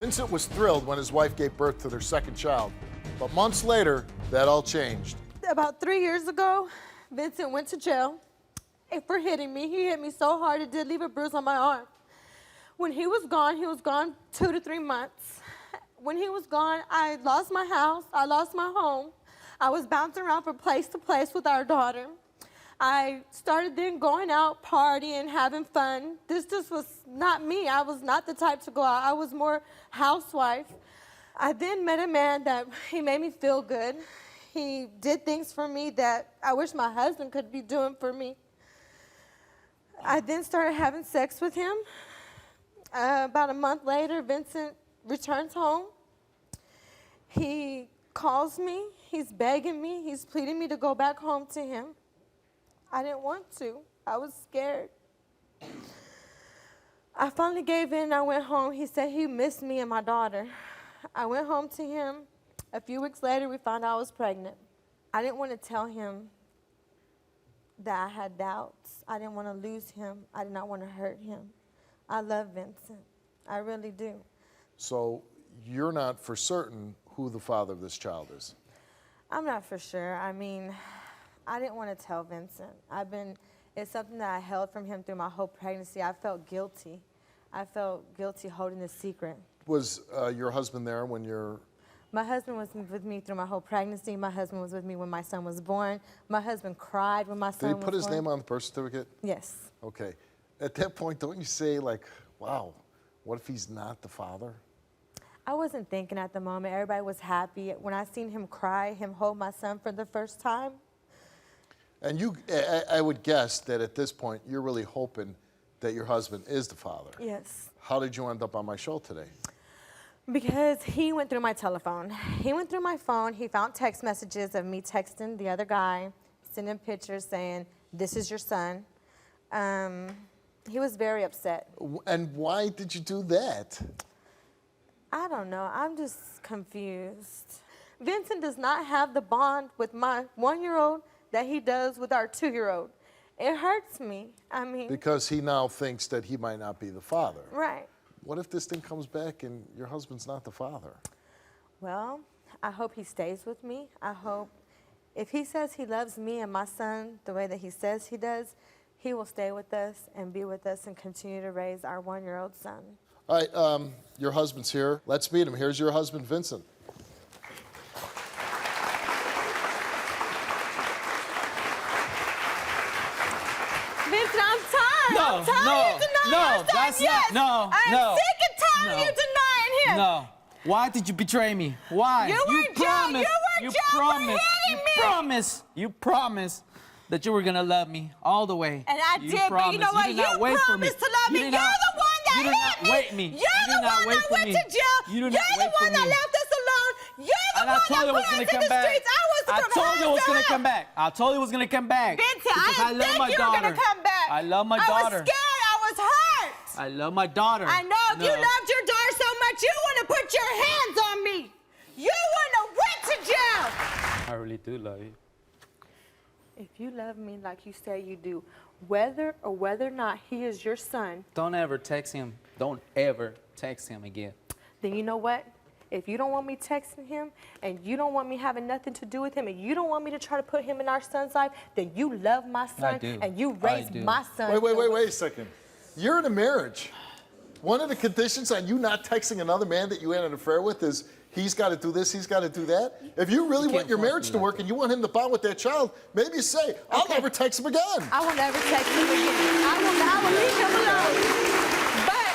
Vincent was thrilled when his wife gave birth to their second child, but months later, that all changed. About 3 years ago, Vincent went to jail for hitting me. He hit me so hard it did leave a bruise on my arm. When he was gone 2 to 3 months. When he was gone, I lost my house, I lost my home. I was bouncing around from place to place with our daughter. I started then going out, partying, having fun. This just was not me. I was not the type to go out. I was more housewife. I then met a man that he made me feel good. He did things for me that I wish my husband could be doing for me. I then started having sex with him. About a month later, Vincent returns home. He calls me, he's begging me, he's pleading me to go back home to him. I didn't want to. I was scared. I finally gave in. I went home. He said he missed me and my daughter. I went home to him. A few weeks later, we found out I was pregnant. I didn't want to tell him that I had doubts. I didn't want to lose him. I did not want to hurt him. I love Vincent. I really do. So you're not for certain who the father of this child is? I'm not for sure. I mean, I didn't want to tell Vincent. It's something that I held from him through my whole pregnancy. I felt guilty. I felt guilty holding the secret. Was your husband there when you're... My husband was with me through my whole pregnancy. My husband was with me when my son was born. My husband cried when my son was born. Did he put his name on the birth certificate? Yes. Okay. At that point, don't you say, like, wow, what if he's not the father? I wasn't thinking at the moment. Everybody was happy. When I seen him cry, him hold my son for the first time. And I would guess that at this point, you're really hoping that your husband is the father. Yes. How did you end up on my show today? Because he went through my telephone. He went through my phone. He found text messages of me texting the other guy, sending pictures saying, "This is your son." He was very upset. And why did you do that? I don't know. I'm just confused. Vincent does not have the bond with my 1-year-old that he does with our 2-year-old. It hurts me. I mean... Because he now thinks that he might not be the father. Right. What if this thing comes back and your husband's not the father? Well, I hope he stays with me. I hope if he says he loves me and my son the way that he says he does, he will stay with us and be with us and continue to raise our 1-year-old son. All right, your husband's here. Let's meet him. Here's your husband, Vincent. Vincent, I'm tired. I'm tired of denying that's yes. not, I'm sick and tired of you denying him. No. Why did you betray me? Why? You were in jail. You promised that you were gonna love me all the way. And I did, but you know what? You promised to love me. You're the one that hit me. You're the one that went to jail. You're the one that left us alone. You're the one that put us in the streets. I told you it was gonna come back. I told you it was gonna come back. Vincent, I didn't think you were gonna come back. I love my daughter. I was scared. I was hurt. I love my daughter. I know. If you loved your daughter so much, you wouldn't have put your hands on me. You wouldn't have went to jail. I really do love you. If you love me like you say you do, whether or not he is your son... Don't ever text him. Don't ever text him again. Then you know what? If you don't want me texting him, and you don't want me having nothing to do with him, and you don't want me to try to put him in our son's life, then you love my son, and you raise my son. Wait a second. You're in a marriage. One of the conditions on you not texting another man that you had an affair with is he's got to do this, he's got to do that. If you really want your marriage to work and you want him to bond with that child, maybe you say, I'll never text him again. I will never text him again. I will leave him alone. But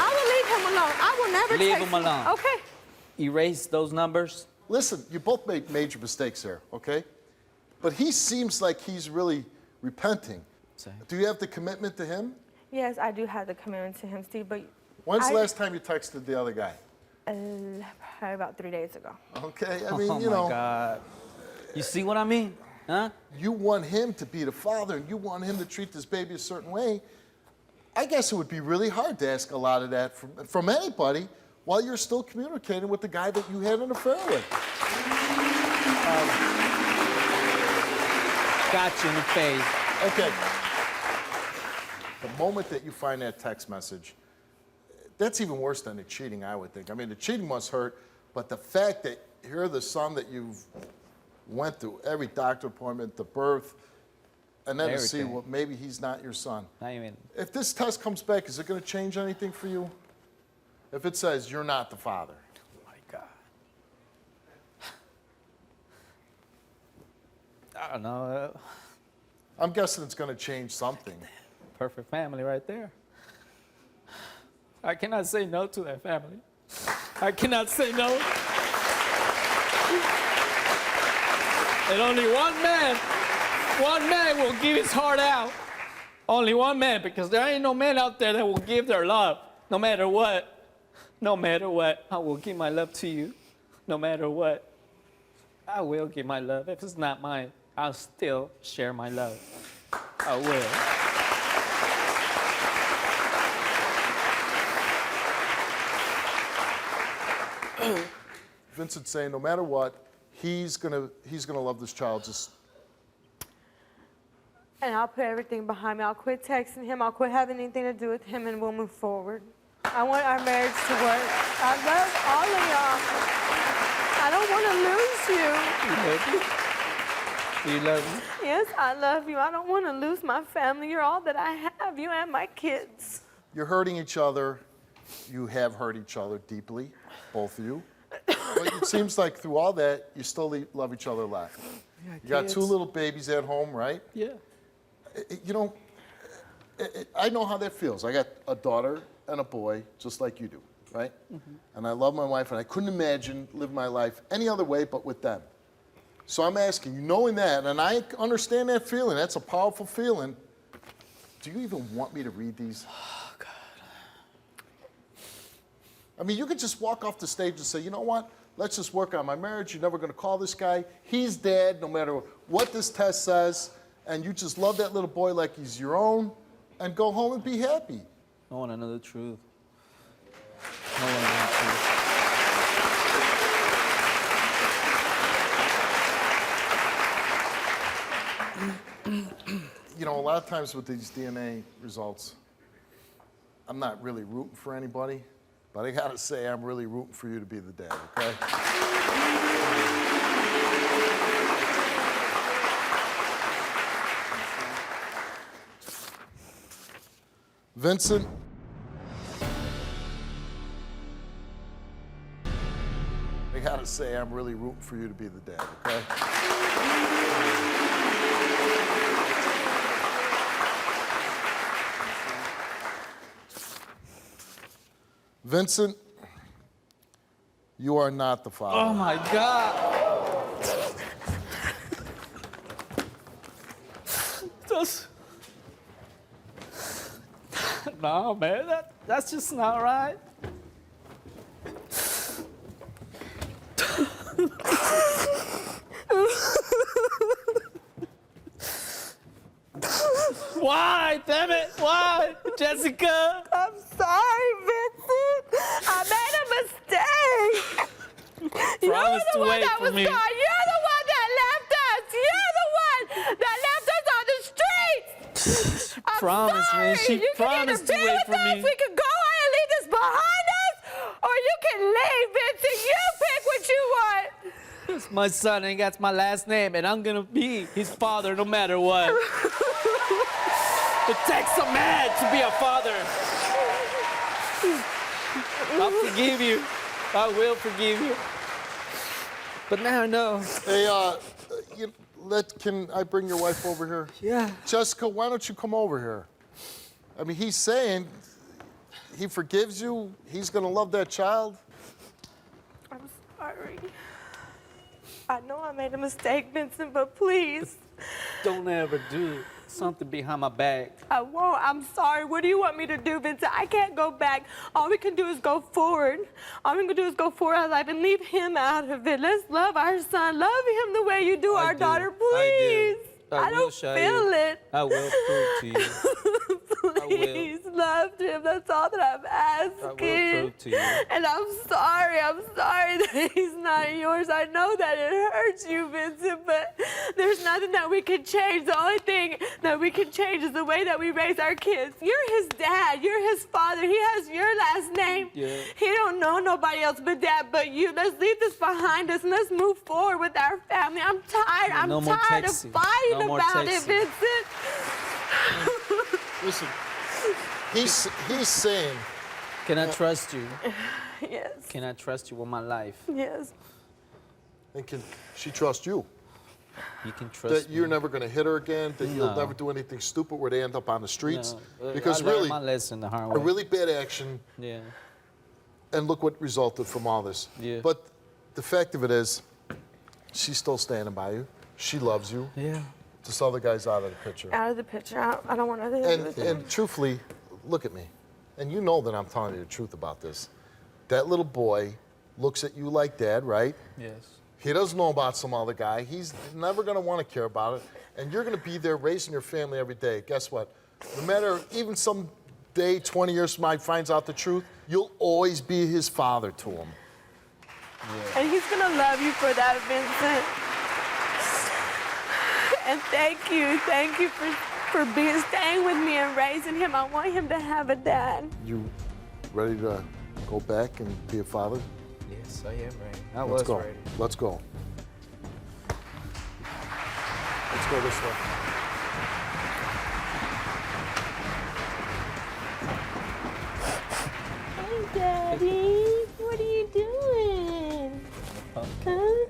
I will leave him alone. I will never text him. Leave him alone. Okay. Erase those numbers. Listen, you both made major mistakes here, okay? But he seems like he's really repenting. Do you have the commitment to him? Yes, I do have the commitment to him, Steve, but... When's the last time you texted the other guy? Probably about 3 days ago. Okay, I mean, you know... Oh, my God. You see what I mean? Huh? You want him to be the father, and you want him to treat this baby a certain way. I guess it would be really hard to ask a lot of that from anybody while you're still communicating with the guy that you had an affair with. Got you in the face. Okay. The moment that you find that text message, that's even worse than the cheating, I would think. I mean, the cheating must hurt, but the fact that you're the son that you've went through every doctor appointment, the birth, and then to see, Everything. well, maybe he's not your son. Not even. If this test comes back, is it going to change anything for you? If it says you're not the father. Oh my God. I don't know. I'm guessing it's going to change something. Perfect family right there. I cannot say no to that family. I cannot say no. And only one man will give his heart out. Only one man, because there ain't no man out there that will give their love, no matter what. No matter what, I will give my love to you. No matter what, I will give my love. If it's not mine, I'll still share my love. I will. Vincent's saying no matter what, he's gonna love this child just. And I'll put everything behind me. I'll quit texting him. I'll quit having anything to do with him, and we'll move forward. I want our marriage to work. I love all of y'all. I don't want to lose you. Do you love me? Yes, I love you. I don't want to lose my family. You're all that I have, you and my kids. You're hurting each other. You have hurt each other deeply, both of you. But it seems like through all that, you still love each other a lot. Yeah, You got kids. 2 little babies at home, right? Yeah. You know, I know how that feels. I got a daughter and a boy, just like you do, right? Mm-hmm. And I love my wife, and I couldn't imagine living my life any other way but with them. So I'm asking you, knowing that, and I understand that feeling, that's a powerful feeling, do you even want me to read these? Oh, God. I mean, you could just walk off the stage and say, you know what? Let's just work on my marriage. You're never going to call this guy. He's dead, no matter what this test says. And you just love that little boy like he's your own, and go home and be happy. I want to know the truth. I want to know the truth. You know, a lot of times with these DNA results, I'm not really rooting for anybody, but I gotta say, I'm really rooting for you to be the dad, okay? Vincent, I gotta say, I'm really rooting for you to be the dad, okay? Vincent, you are not the father. Oh, my God. That's... No, man, that's just not right. Why? Damn it! Why, Jessica? I'm sorry, Vincent. I made a mistake. You're Promise the to one wait that for was me. gone. You're the one that left us. You're the one that left us on the streets. I'm Promise, sorry. man. She You can promised either to be wait with for us, me. we can go on and leave this behind us, or you can leave, Vincent. You pick what you want. It's my son, and that's my last name, and I'm gonna be his father no matter what. It takes a man to be a father. I'll forgive you. I will forgive you. But now I know. Hey, can I bring your wife over here? Yeah. Jessica, why don't you come over here? I mean, he's saying he forgives you. He's gonna love that child. I'm sorry. I know I made a mistake, Vincent, but please. Don't ever do something behind my back. I won't. I'm sorry. What do you want me to do, Vincent? I can't go back. All we can do is go forward. All we can do is go forward our life and leave him out of it. Let's love our son. Love him the way you do our daughter, please. I don't will show feel you. it. I will prove to you. Please love him. That's all that I'm asking. I will prove to you. And I'm sorry that he's not yours. I know that it hurts you, Vincent, but there's nothing that we can change. The only thing that we can change is the way that we raise our kids. You're his dad. You're his father. He has your last name. Yeah. He don't know nobody else but Dad, but you. Let's leave this behind us and let's move forward with our family. I'm tired. I'm No more tired of texting. fighting No more about it, texting. Vincent. Listen, he's saying, Can I trust you? Yes. Can I trust you with my life? Yes. and can she trust you? You can trust That me. you're never going to hit her again, that you'll No. never do anything stupid where they end up on the streets? No. Because I learned really, my lesson the hard a way. really bad action, Yeah. and look what resulted from all this. Yeah. But the fact of it is, she's still standing by you. She loves you. Yeah. This other guy's out of the picture. Out of the picture. I don't want nothing to do with him. And truthfully, look at me. And you know that I'm telling you the truth about this. That little boy looks at you like Dad, right? Yes. He doesn't know about some other guy. He's never going to want to care about it. And you're going to be there raising your family every day. Guess what? No matter, even some day, 20 years from now, he finds out the truth, you'll always be his father to him. And he's gonna love you for that, Vincent. And thank you for staying with me and raising him. I want him to have a dad. You ready to go back and be a father? Yes, I am ready. I Let's was go. ready. Let's go. Let's go this way. Hey, Daddy. What are you doing? Okay. Huh?